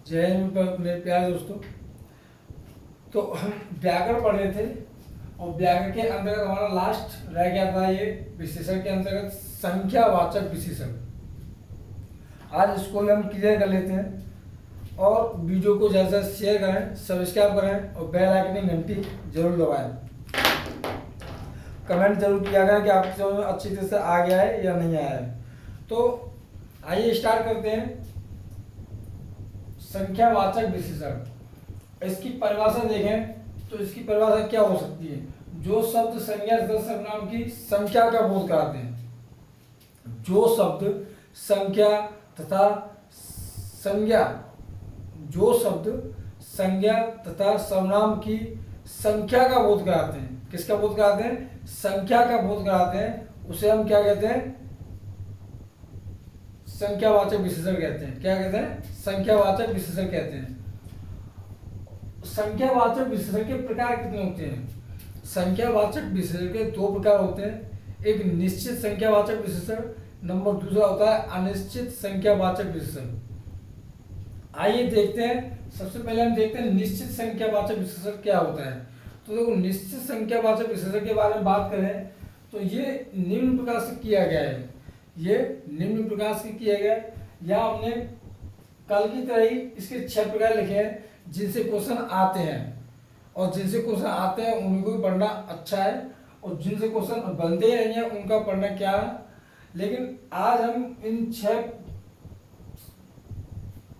जय हिंद मेरे प्यारे दोस्तों। तो हम व्याकरण पढ़ रहे थे और व्याकरण के अंतर्गत हमारा लास्ट रह गया था ये विशेषण के अंतर्गत संख्यावाचक विशेषण। आज इसको हम क्लियर कर लेते हैं और वीडियो को ज़्यादा से शेयर करें, सब्सक्राइब करें और बेल आइकन की घंटी जरूर दबाएं। कमेंट जरूर किया करें कि आपकी समझ में अच्छी तरह से आ गया है या नहीं आया है। तो आइए स्टार्ट करते हैं। संख्यावाचक विशेषण, इसकी परिभाषा देखें तो इसकी परिभाषा क्या हो सकती है? जो शब्द संज्ञा तथा सर्वनाम की संख्या का बोध कराते हैं। जो शब्द संख्या तथा संज्ञा, जो शब्द संज्ञा तथा सर्वनाम की संख्या का बोध कराते हैं। किसका बोध कराते हैं? संख्या का बोध कराते हैं। उसे हम क्या कहते हैं? संख्यावाचक विशेषण कहते हैं। क्या कहते हैं? संख्यावाचक विशेषण कहते हैं। संख्यावाचक विशेषण के प्रकार कितने होते हैं? संख्यावाचक विशेषण के दो प्रकार होते हैं। एक निश्चित संख्यावाचक विशेषण, नंबर दूसरा होता है अनिश्चित संख्यावाचक विशेषण। आइए देखते हैं। सबसे पहले हम देखते हैं निश्चित संख्यावाचक विशेषण क्या होता है। तो देखो, निश्चित संख्यावाचक विशेषण के बारे में बात करें तो ये निम्न प्रकार से किया गया है। ये निम्न प्रकार से किया गया है। यहाँ हमने कल की तरह ही इसके 6 प्रकार लिखे हैं जिनसे क्वेश्चन आते हैं, और जिनसे क्वेश्चन आते हैं उनको भी पढ़ना अच्छा है, और जिनसे क्वेश्चन बनते ही नहीं है उनका पढ़ना क्या है। लेकिन आज हम इन 6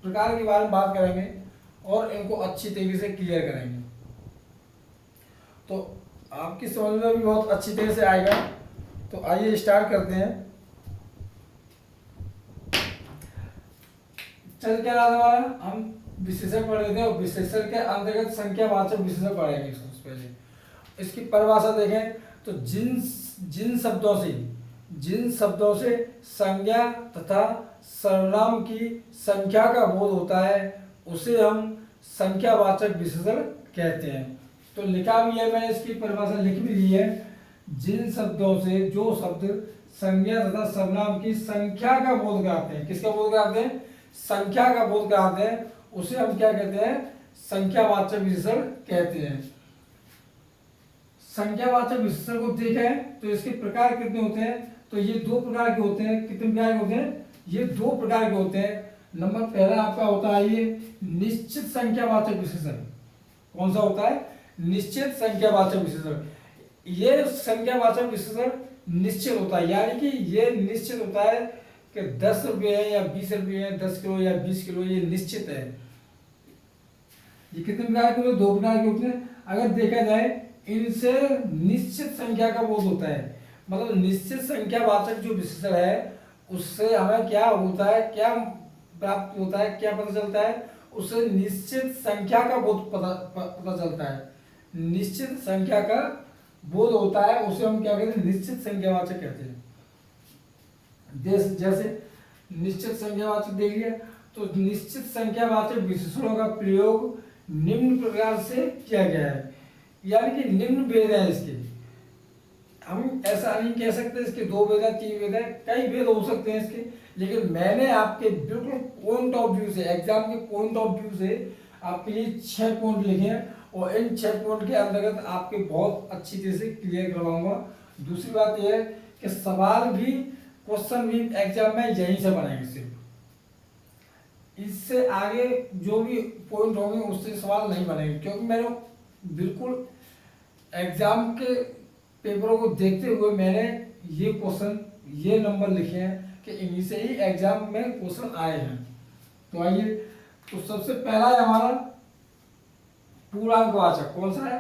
प्रकार के बारे में बात करेंगे और इनको अच्छी तरीके से क्लियर करेंगे, तो आपकी समझ में भी बहुत अच्छी तरह से आएगा। तो आइए स्टार्ट करते हैं। चल क्या रहा था हमारा? हम विशेषण पढ़ रहे थे और विशेषण के अंतर्गत संख्यावाचक विशेषण पढ़ेंगे। सबसे पहले इसकी परिभाषा देखें तो जिन शब्दों से संज्ञा तथा सर्वनाम की संख्या का बोध होता है उसे हम संख्यावाचक विशेषण कहते हैं। तो लिखा भी है, मैंने इसकी परिभाषा लिख भी दी है। जिन शब्दों से, जो शब्द संज्ञा तथा सर्वनाम की संख्या का बोध कराते हैं। किसका बोध कराते हैं? संख्या का बोध कराते हैं, उसे हम क्या कहते हैं? संख्यावाचक विशेषण कहते हैं। संख्यावाचक विशेषण को देखें तो इसके प्रकार कितने होते हैं? तो ये 2 प्रकार के होते हैं। कितने प्रकार के होते हैं? ये 2 प्रकार के होते हैं। नंबर पहला आपका होता है ये निश्चित संख्यावाचक विशेषण। कौन सा होता है? निश्चित संख्यावाचक विशेषण। ये संख्यावाचक विशेषण निश्चित होता है, यानी कि ये निश्चित होता है कि 10 रुपये है या 20 रुपये है, 10 किलो या 20 किलो, ये निश्चित है। ये कितने प्रकार के? 2 प्रकार के होते हैं। अगर देखा जाए इनसे निश्चित संख्या का बोध होता है, मतलब निश्चित संख्यावाचक जो विशेषण है उससे हमें क्या होता है, क्या प्राप्त होता है, क्या पता चलता है? उससे निश्चित संख्या का बोध पता चलता है। निश्चित संख्या का बोध होता है, उसे हम क्या कहते हैं? निश्चित संख्यावाचक कहते हैं। जैसे निश्चित संख्यावाचक देख लिया, तो निश्चित संख्यावाचक विशेषणों का प्रयोग निम्न प्रकार से किया गया है, यानी कि निम्न भेद है इसके। हम ऐसा नहीं कह सकते इसके 2 भेद है, 3 भेद है, कई भेद हो सकते हैं इसके। लेकिन मैंने आपके बिल्कुल पॉइंट ऑफ व्यू से, एग्जाम के पॉइंट ऑफ व्यू से आपके लिए 6 पॉइंट लिखे हैं, और इन 6 पॉइंट के अंतर्गत आपके बहुत अच्छी तरह से क्लियर करवाऊंगा। दूसरी बात यह है कि सवाल भी, क्वेश्चन भी एग्जाम में यहीं से बनेंगे। सिर्फ इससे आगे जो भी पॉइंट होंगे उससे सवाल नहीं बनेंगे, क्योंकि मैंने बिल्कुल एग्जाम के पेपरों को देखते हुए मैंने ये क्वेश्चन, ये नंबर लिखे हैं कि इन्हीं से ही एग्जाम में क्वेश्चन आए हैं। तो आइए, तो सबसे पहला है हमारा पूर्णांकवाचक। कौन सा है?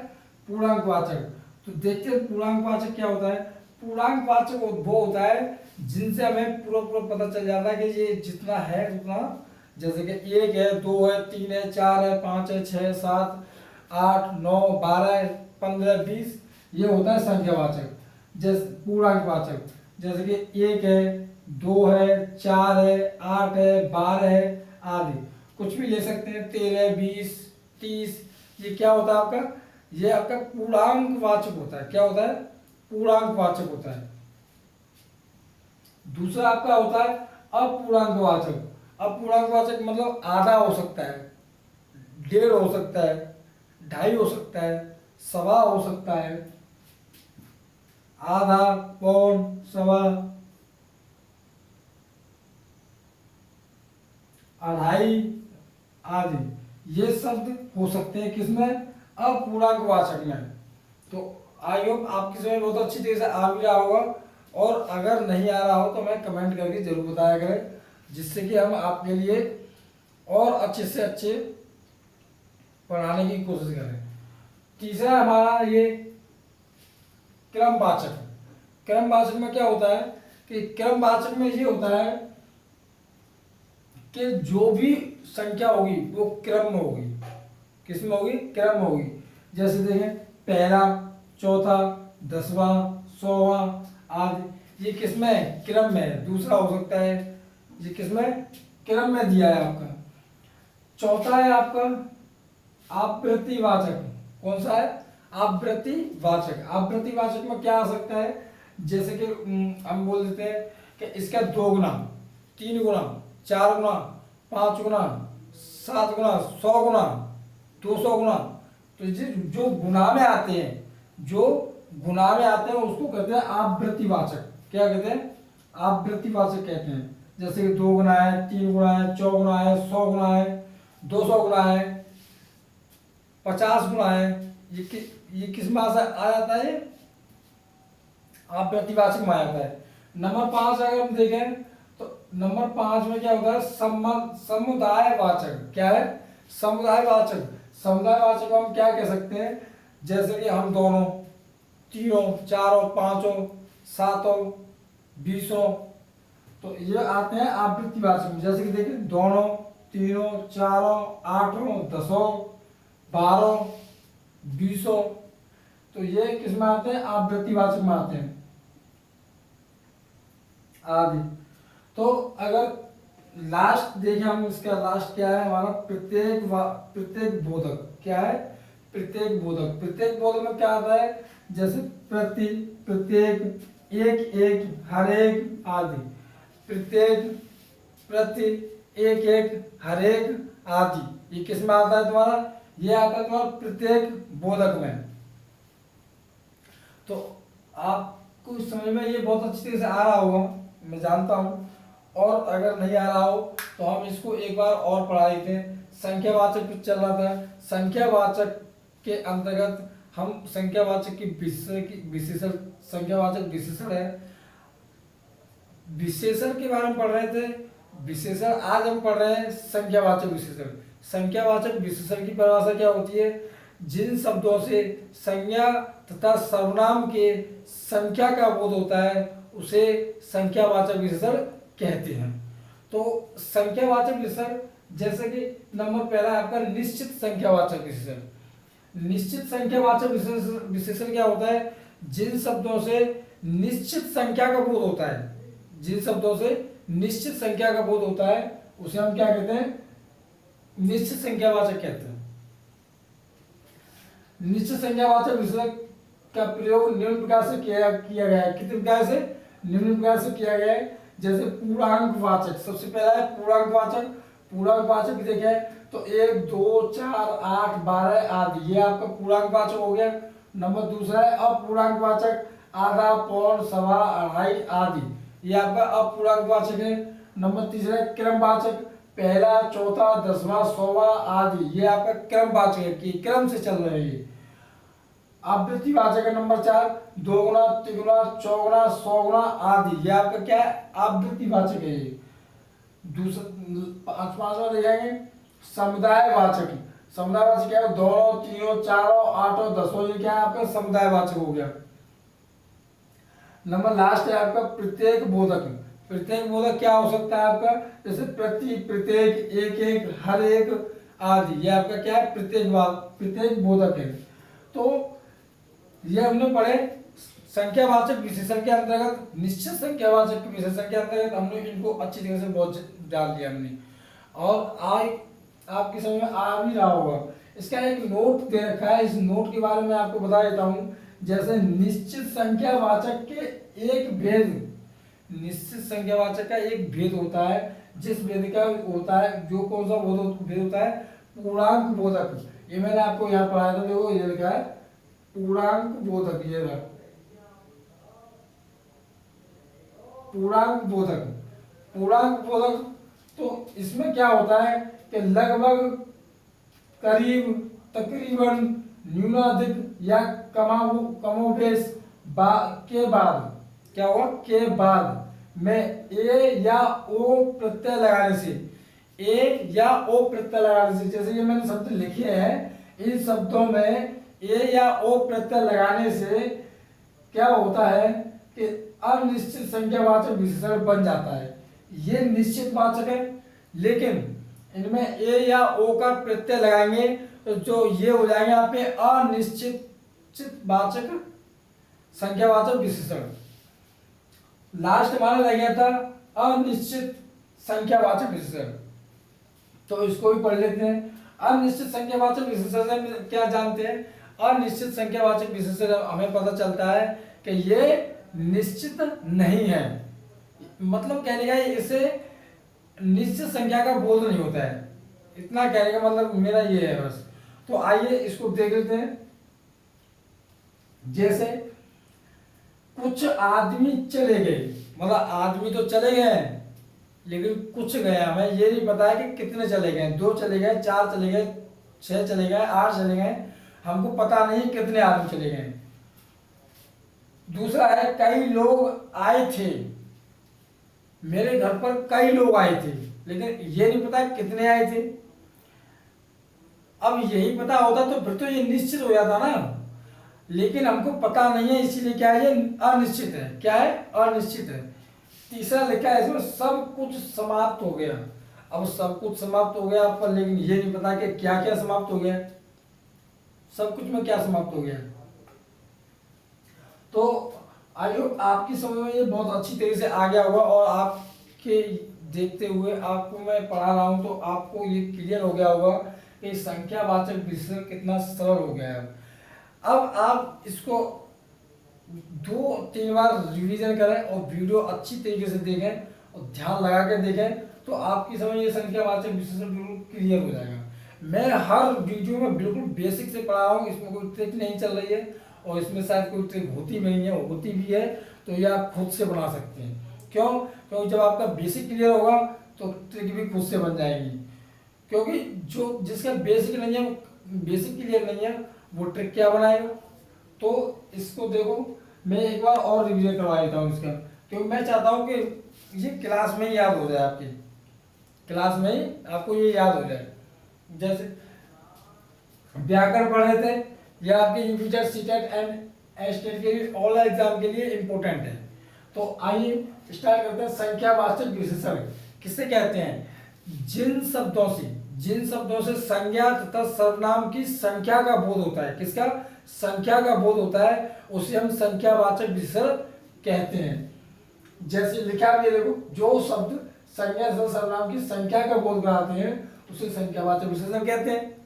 पूर्णांकवाचक। तो देखते हैं पूर्णांकवाचक क्या होता है। पूर्णांकवाचक वो होता है जिनसे हमें पूरा पता चल जाता है कि ये जितना है उतना, जैसे कि 1 है, 2 है, 3 है, 4 है, 5 है, 6, 7, 8, 9, 12, 15, 20, ये होता है संख्यावाचक। जैसे पूर्णांकवाचक, जैसे कि 1 है, 2 है, 4 है, 8 है, 12 है आदि, कुछ भी ले सकते हैं। 13, 20, 30, ये क्या होता है आपका? ये आपका पूर्णांकवाचक होता है। क्या होता है? पूर्णांकवाचक होता है। दूसरा आपका होता है अपूर्णांकवाचक। अपूर्णांकवाचक मतलब आधा हो सकता है, डेढ़ हो सकता है, ढाई हो सकता है, सवा हो सकता है, आधा, पौन, सवा, अढ़ाई आदि ये शब्द हो सकते हैं किसमें, अपूर्णांकवाचक में। तो आई होप आपकी समझ बहुत अच्छी तरीके से आ भी रहा होगा, और अगर नहीं आ रहा हो तो मैं कमेंट करके जरूर बताया करें, जिससे कि हम आपके लिए और अच्छे से अच्छे पढ़ाने की कोशिश करें। तीसरा हमारा ये क्रमवाचक। क्रमवाचक में क्या होता है कि क्रमवाचक में ये होता है कि जो भी संख्या होगी वो क्रम में होगी। किस में होगी, क्रम में होगी। जैसे देखें पहला, चौथा, 10वां, 100वां आदि, ये किस में है, क्रम में है। दूसरा हो सकता है, ये किस में, क्रम में दिया है आपका। चौथा है आपका आवृत्तिवाचक। कौन सा है, आवृत्तिवाचक। आवृत्तिवाचक में क्या आ सकता है, जैसे कि हम बोल देते हैं कि इसका 2 गुना, 3 गुना, 4 गुना, 5 गुना, 7 गुना, 100 गुना, 200 गुना। तो ये जो गुना में आते हैं, जो गुना में आते हैं उसको कहते हैं आवृत्तिवाचक। क्या कहते हैं, आवृत्तिवाचक कहते हैं। जैसे कि 2 गुना है, 3 गुना है, 4 गुना है, 100 गुना है, 200 गुना है, 50 गुना है। ये किस में आ जाता है, आवृत्तिवाचक में आ जाता है। नंबर 5 अगर हम देखें तो नंबर 5 में क्या होता है, समुदायवाचक। क्या है, समुदायवाचक। समुदायवाचक को हम क्या कह सकते हैं, जैसे कि हम दोनों, तीनों, चारों, पांचों, सातों, 20। तो ये आते हैं आवृत्तिवाचक में। जैसे कि देखिए दोनों, तीनों, चारों, 8, 10, 12, 20। तो ये किस में आते हैं, आवृत्तिवाचक में आते हैं आदि। तो अगर लास्ट देखें हम, इसका लास्ट क्या है हमारा, प्रत्येक बोधक। क्या है, प्रत्येक बोधक। प्रत्येक बोधक में क्या आता है, जैसे प्रति, प्रत्येक, एक एक, हर एक आदि। प्रत्येक, प्रति, एक एक, हर एक आदि, ये किस में आता है तुम्हारा, ये आता है तुम्हारा प्रत्येक बोधक में। तो आपको समझ में ये बहुत अच्छी तरह से आ रहा होगा, मैं जानता हूँ। और अगर नहीं आ रहा हो तो हम इसको एक बार और पढ़ा देते हैं। संख्यावाचक कुछ चल रहा था, संख्यावाचक के अंतर्गत हम संख्यावाचक की विशेषण, संख्यावाचक विशेषण है, विशेषण के बारे में पढ़ रहे थे। विशेषण आज हम पढ़ रहे हैं संख्यावाचक विशेषण। संख्यावाचक विशेषण की परिभाषा क्या होती है, जिन शब्दों से संज्ञा तथा सर्वनाम के संख्या का बोध होता है उसे संख्यावाचक विशेषण कहते हैं। तो संख्यावाचक विशेषण, जैसे कि नंबर पहला है आपका निश्चित संख्यावाचक विशेषण। निश्चित संख्यावाचक विशेषण क्या होता है, जिन शब्दों से निश्चित संख्या का बोध होता है, जिन शब्दों से निश्चित संख्या का बोध होता है उसे हम क्या कहते हैं, निश्चित संख्यावाचक कहते हैं। निश्चित संख्यावाचक विशेषण का प्रयोग निम्न प्रकार से किया गया है। कितने प्रकार से, निम्न प्रकार से किया गया है। जैसे पूर्णांकवाचक, सबसे पहला है पूर्णांकवाचक। पूर्णांकवाचक देखें तो 1, 2, 4, 8, 12 आदि, ये आपका पूर्णांकवाचक हो गया। नंबर दूसरा है अपूर्णांकवाचक, आधा, पौन, सवा, अढ़ाई आदि, ये आपका अपूर्णांकवाचक है। नंबर तीसरा है क्रमवाचक, पहला, चौथा, 10वां, 100वां आदि, ये आपका क्रमवाचक है कि क्रम से चल रहे हैं। आवृत्तिवाचक है नंबर 4, 2 गुना, 3 गुना, 4 गुना, 100 गुना आदि, ये आपका क्या है, आवृत्तिवाचक है। ये दूसरा पांचवा देखेंगे समुदायवाचक। समुदायवाचक क्या है, दोनों, तीनों, चारों, 8, 10, ये क्या है आपका समुदायवाचक हो गया। नंबर लास्ट है आपका प्रत्येक बोधक। प्रत्येक बोधक क्या हो सकता है आपका, जैसे प्रति, प्रत्येक, एक एक, हर एक आदि, ये आपका क्या है, प्रत्येक बोधक है। तो ये हमने पढ़े संख्यावाचक विशेषण के अंतर्गत। निश्चित संख्यावाचक विशेषण के अंतर्गत हमने इनको अच्छी तरह से बहुत डाल दिया हमने, और आज आपके समझ में आ भी रहा होगा। इसका एक नोट दे रखा है, इस नोट के बारे में आपको बता देता हूँ। जैसे निश्चित संख्यावाचक के एक भेद, निश्चित संख्यावाचक का एक भेद होता है, जिस भेद का होता है, जो कौन सा भेद होता है, पूर्णांक बोधक, ये मैंने आपको यहाँ पढ़ाया था, देखो ये लिखा है पूर्णांक बोधक, ये रहा पूर्णांक बोधक। पूर्णांक बोधक तो इसमें क्या होता है कि लगभग, करीब, तकरीबन, न्यूनाधिक या कमोबेश के बाद, क्या हुआ, के बाद में ए या ओ प्रत्यय लगाने से, ए या ओ प्रत्यय लगाने से, जैसे ये मैंने शब्द लिखे हैं, इन शब्दों में ए या ओ प्रत्यय लगाने से क्या होता है कि अनिश्चित संख्यावाचक विशेषण बन जाता है। ये निश्चित वाचक है, लेकिन इनमें ए या ओ का प्रत्यय लगाएंगे तो जो ये हो जाएंगे आपके अनिश्चित वाचक संख्यावाचक विशेषण। लास्ट हमारा रह गया था अनिश्चित संख्यावाचक विशेषण, तो इसको भी पढ़ लेते हैं। अनिश्चित संख्यावाचक विशेषण से क्या जानते हैं? अनिश्चित संख्यावाचक विशेषण हमें पता चलता है कि ये निश्चित नहीं है, मतलब कहने का इसे निश्चित संख्या का बोध नहीं होता है, इतना कहने का मतलब मेरा ये है बस। तो आइए इसको देख लेते हैं। जैसे कुछ आदमी चले गए, मतलब आदमी तो चले गए लेकिन कुछ गया, हमें ये नहीं पता है कि कितने चले गए, 2 चले गए, 4 चले गए, 6 चले गए, 8 चले गए, हमको पता नहीं कितने आदमी चले गए। दूसरा है कई लोग आए थे, मेरे घर पर कई लोग आए थे, लेकिन ये नहीं पता कितने आए थे। अब यही पता होता तो फिर तो ये निश्चित हो जाता ना, लेकिन हमको पता नहीं है, इसीलिए क्या है, ये अनिश्चित है। क्या है? अनिश्चित है। तीसरा लिखा है इसमें सब कुछ समाप्त हो गया। अब सब कुछ समाप्त हो गया पर लेकिन ये नहीं पता कि क्या क्या समाप्त हो गया, सब कुछ में क्या समाप्त हो गया। तो आई होप आपकी समझ में ये बहुत अच्छी तरीके से आ गया होगा, और आपके देखते हुए आपको मैं पढ़ा रहा हूँ तो आपको ये क्लियर हो गया होगा कि संख्यावाचक विशेषण कितना सरल हो गया है। अब आप इसको 2-3 बार रिवीजन करें और वीडियो अच्छी तरीके से देखें और ध्यान लगा के देखें, तो आपकी समझ ये संख्यावाचक विशेषण बिल्कुल क्लियर हो जाएगा। मैं हर वीडियो में बिल्कुल बेसिक से पढ़ा रहा हूँ, इसमें कोई ट्रिक नहीं चल रही है, और इसमें शायद कोई ट्रिक होती भी नहीं है, होती भी है तो ये आप खुद से बना सकते हैं। क्यों? क्योंकि जब आपका बेसिक क्लियर होगा तो ट्रिक भी खुद से बन जाएगी, क्योंकि जो जिसका बेसिक नहीं है, बेसिक क्लियर नहीं है, वो ट्रिक क्या बनाएगा। तो इसको देखो, मैं एक बार और रिवीजन करवा देता हूँ इसका, क्योंकि मैं चाहता हूँ कि ये क्लास में ही याद हो जाए, आपकी क्लास में ही आपको ये याद हो जाए। जैसे व्याकरण पढ़ रहे थे, ये आपके यूपीटेट, सीटेट एंड एस्टेट के लिए, ऑल एग्जाम के लिए इंपॉर्टेंट है। तो आइए स्टार्ट करते हैं। संख्यावाचक विशेषण किसे कहते हैं? जिन शब्दों से संज्ञा तथा सर्वनाम की संख्या का बोध होता है, किसका? संख्या का बोध होता है, उसे हम संख्यावाचक विशेषण कहते हैं। जैसे लिखा भी है, देखो, जो शब्द संज्ञा तथा सर्वनाम की संख्या का बोध कराते हैं उसे संख्यावाचक विशेषण कहते हैं।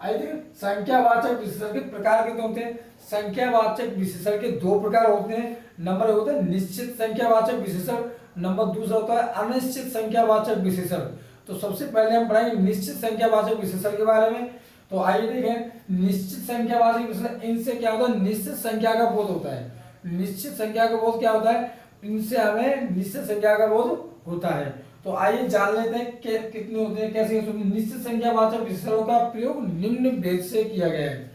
आइए, संख्यावाचक विशेषण के प्रकार कितने होते हैं? संख्यावाचक विशेषण के 2 प्रकार होते हैं। नंबर 1 होता है निश्चित संख्यावाचक विशेषण, नंबर दूसरा होता है अनिश्चित संख्यावाचक विशेषण। तो सबसे पहले हम पढ़ेंगे निश्चित संख्यावाचक विशेषण के बारे में। तो आइए देखें, निश्चित संख्यावाचक विशेषण, इनसे क्या होता है? निश्चित संख्या का बोध होता है। निश्चित संख्या का बोध क्या होता है? इनसे हमें निश्चित संख्या का बोध होता है। तो आइए जान लेते हैं कि कितने होते हैं, कैसे। निश्चित संख्यावाचक विशेषणों का प्रयोग निम्न भेद से किया गया है,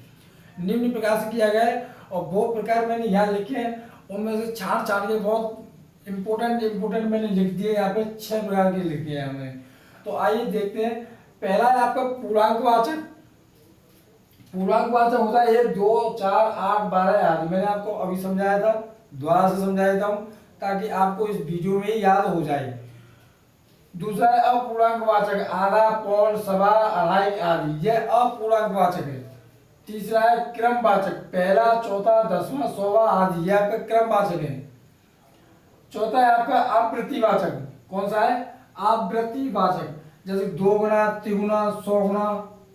निम्न प्रकार से किया गया है, और वो प्रकार मैंने यहाँ लिखे हैं, उनमें से छाट के बहुत इंपोर्टेंट मैंने लिख दिए, यहाँ पे 6 प्रकार के लिख दिए हैं हमने। तो आइए देखते हैं। पहला है आपका पूर्णांकवाचक। पूर्णांकवाचक होता है 1, 2, 4, 8, 12 आदि। मैंने आपको अभी समझाया था, दोबारा से समझा देता हूँ ताकि आपको इस वीडियो में याद हो जाए। दूसरा है अपूर्णांकवाचक, आधा, पौन, सवा, अढ़ाई आदि, यह अपूर्णांकवाचक है। तीसरा है क्रमवाचक, पहला, चौथा, 10वां, 100वां आदि, यह आपका क्रमवाचक है। चौथा है आपका आवृत्तिवाचक। कौन सा है? आवृत्तिवाचक, जैसे 2 गुना, 3 गुना, 100 गुना,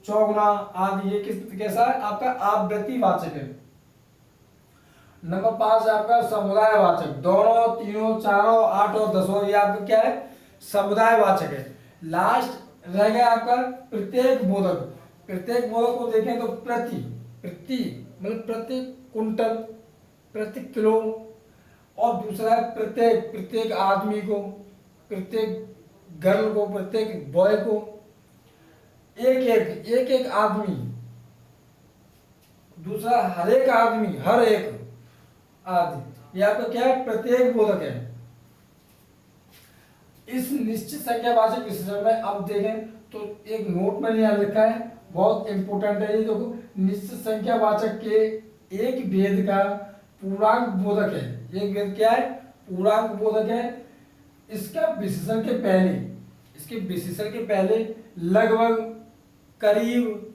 100 गुना आदि, ये कैसा है? आपका आवृत्तिवाचक है। नंबर 5 है आपका समुदायवाचक, दोनों, तीनों, चारों, 8 और 10, ये आपका क्या है? समुदायवाचक है। लास्ट रह गया आपका प्रत्येक बोधक, प्रत्येक बोधक को देखें तो प्रति प्रति मतलब प्रति कुंटल, प्रति किलो, और दूसरा है प्रत्येक प्रत्येक आदमी को, प्रत्येक गर्ल को, प्रत्येक बॉय को, एक एक आदमी। दूसरा हर एक आदमी, हर एक आदमी, यहाँ पे क्या है, प्रत्येक बोधक है। इस निश्चित संख्यावाचक विशेषण में अब देखें तो एक नोट मैंने यहाँ लिखा है, बहुत इंपॉर्टेंट है ये। देखो, निश्चित संख्यावाचक के एक भेद का पूर्णांक बोधक है। एक भेद क्या है, पूर्णांक बोधक है। इसका विशेषण के पहले, इसके विशेषण के पहले लगभग, करीब,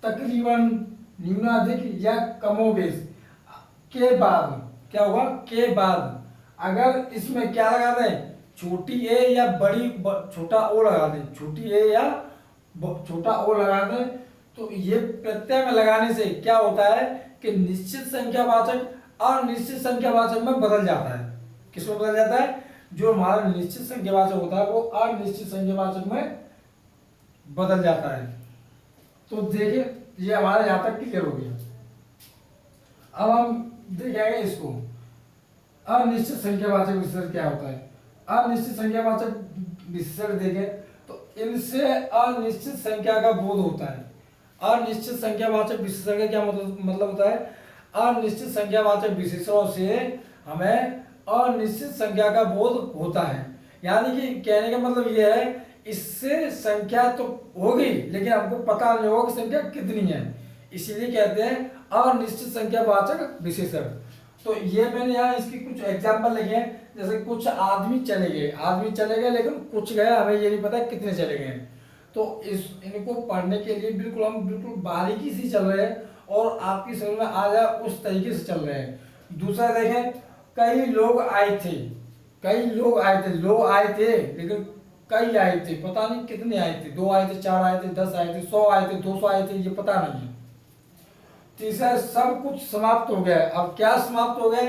तकरीबन, न्यूनाधिक या कमोबेश के बाद क्या होगा, के बाद अगर इसमें क्या लगा दें, छोटी ए या बड़ी छोटा ओ लगा दें, छोटी ए या छोटा ओ लगा दें, तो ये प्रत्यय में लगाने से क्या होता है कि निश्चित संख्यावाचक अनिश्चित संख्यावाचक में बदल जाता है। किस में बदल जाता है, जो हमारा निश्चित संख्यावाचक होता है वो अनिश्चित संख्यावाचक में बदल जाता है। तो देखिए, ये हमारे यहाँ तक क्लियर हो गया। अब हम देखेंगे इसको, अनिश्चित संख्यावाचक विशेषण क्या होता है। अनिश्चित संख्यावाचक विशेषण देखें तो इनसे अनिश्चित संख्या का बोध होता है। अनिश्चित संख्यावाचक विशेषण का क्या मतलब होता है, अनिश्चित संख्यावाचक विशेषणों से हमें अनिश्चित संख्या का बोध होता है। यानी कि कहने का मतलब यह है, इससे संख्या तो होगी लेकिन हमको पता नहीं होगा कि संख्या कितनी है, इसीलिए कहते हैं अनिश्चित संख्यावाचक विशेषण। तो ये मैंने यहाँ इसकी कुछ एग्जाम्पल लिखे हैं, जैसे कुछ आदमी चले गए लेकिन कुछ गए, हमें ये नहीं पता कितने चले गए। तो इनको पढ़ने के लिए हम बिल्कुल बारीकी से चल रहे हैं और आपकी समझ में आ जाए उस तरीके से चल रहे हैं। दूसरा देखें, कई लोग आए थे, लोग आए थे लेकिन कई आए थे, पता नहीं कितने आए थे, 2 आए थे, 4 आए थे, 10 आए थे, 100 आए थे, 200 आए थे, ये पता नहीं है। तीसरा, सब कुछ समाप्त हो गया। अब क्या समाप्त हो गया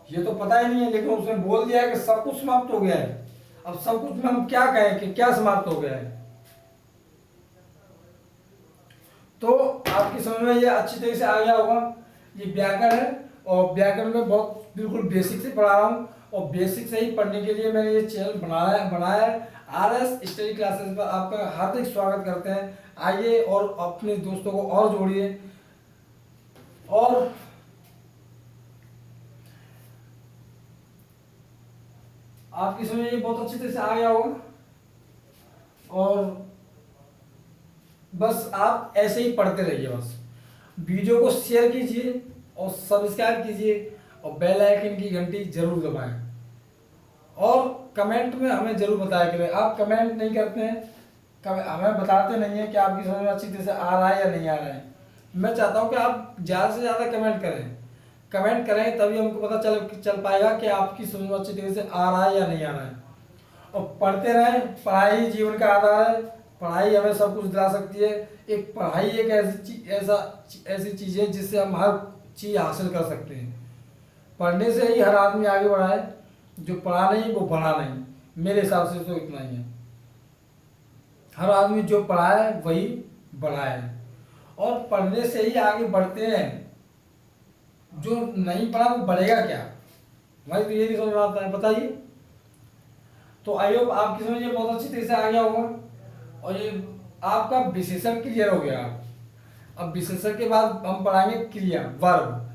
ये तो पता ही नहीं है, लेकिन उसने बोल दिया है कि सब कुछ समाप्त हो गया है। अब सब कुछ में हम क्या कहें कि क्या समाप्त हो गया है। तो आपकी समझ में ये अच्छी तरह से आ गया होगा। ये व्याकरण है और व्याकरण में बहुत बिल्कुल बेसिक से पढ़ा रहा हूँ, और बेसिक से ही पढ़ने के लिए मैंने ये चैनल बनाया है। RS स्टडी क्लासेस पर आपका हार्दिक स्वागत करते हैं। आइए और अपने दोस्तों को और जोड़िए। और आपकी समझ ये बहुत अच्छी तरह से आ गया होगा, और बस आप ऐसे ही पढ़ते रहिए। बस वीडियो को शेयर कीजिए और सब्सक्राइब कीजिए और बेल आइकन की घंटी जरूर दबाएं, और कमेंट में हमें जरूर बताया करें। आप कमेंट नहीं करते हैं, हमें बताते नहीं है कि आपकी समझ में अच्छी तरह से आ रहा है या नहीं आ रहा है। मैं चाहता हूं कि आप ज़्यादा से ज़्यादा कमेंट करें, तभी हमको पता चल पाएगा कि आपकी समझ में अच्छी तरह से आ रहा है या नहीं आ रहा है। और पढ़ते रहें, पढ़ाई जीवन का आधार है। पढ़ाई हमें सब कुछ दिला सकती है। एक पढ़ाई एक ऐसी चीज़ है जिससे हम हर चीज़ हासिल कर सकते हैं। पढ़ने से ही हर आदमी आगे बढ़ा है, जो पढ़ा नहीं वो बढ़ा नहीं। मेरे हिसाब से तो इतना ही है। हर आदमी जो पढ़ा है वही बढ़ा है, और पढ़ने से ही आगे बढ़ते हैं। जो नहीं पढ़ा वो बढ़ेगा क्या, भाई तो ये नहीं समझ में आता है, बताइए। तो आई होप आपकी समझ ये बहुत अच्छी तरह से आ गया होगा, और ये आपका विशेषण क्लियर हो गया। अब विशेषण के बाद हम पढ़ाएंगे क्रिया, वर्ब।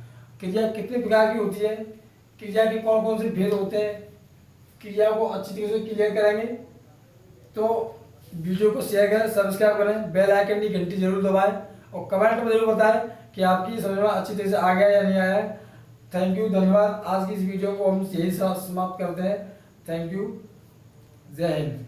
क्रिया कितने प्रकार की होती है, क्रिया के कौन कौन से भेद होते हैं, क्रिया को अच्छी तरह से क्लियर करेंगे। तो वीडियो को शेयर करें, सब्सक्राइब करें, बेल आइकन की घंटी जरूर दबाएं, और कमेंट में जरूर बताएं कि आपकी समझ में अच्छी तरह से आ गया या नहीं आया है। थैंक यू, धन्यवाद। आज की इस वीडियो को हम यही समाप्त करते हैं। थैंक यू, जय हिंद।